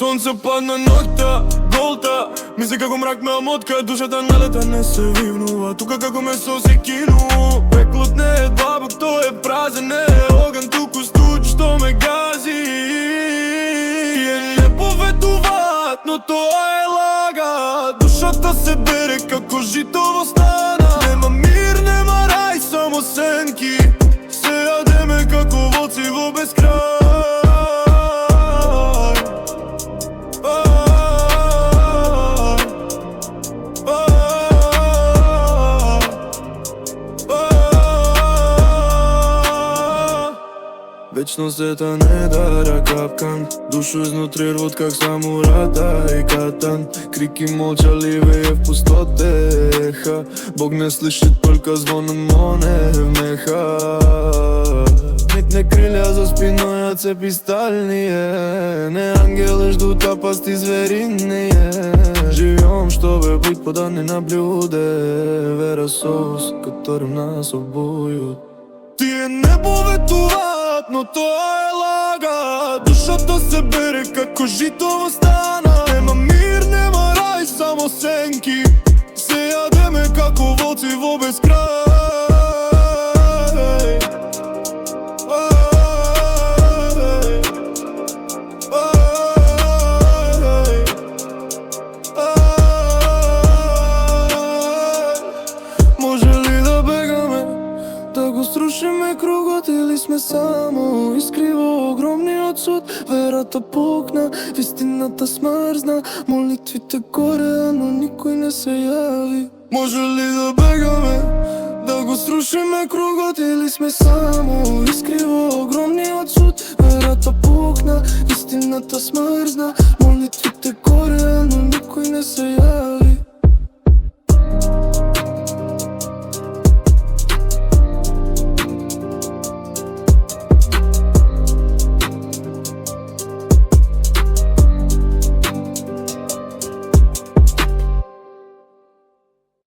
сонце падна ноќта, голта. Мисли како мрак ме омотка, душата налета не се вивнува. Тука како месо се кину. Пеклот не е длабок, тој е празен, не е оган, туку студ што ме гази. Тие не поветуваат, но тоа е лага. Душата се бере како жито во стана. Нема мир, нема рај, само сенки. Се јадеме како волци во безкрај. Вечността не дара капкан, душу изнутри рвут как самурата и катан. Крики молчаливые в пустоте, Бог не слышит, только звоном моне вмеха. Не крилја за спиной, а цепи стальнije. Не ангели ждут, а пасти звериные. Живем, чтобы быть поданы на блюде. Вера соус, которым нас обуют. Тие не поветуваат, но тоа е лага. Душата се бере како жито во стана. Нема мир, нема рај, само сенки. Се јадеме како волци во безкрај. Може ли да бегаме, да го струшиме кругот, или сме само искриво огромниот суд? Верата пукна, вистината смрзна, молитвите горе, но никој не се јави. Може ли да бегаме, да го струшиме кругот, или сме само искриво огромниот суд? Верата пукна, вистината смрзна, молитвите горе, но никој не се јави.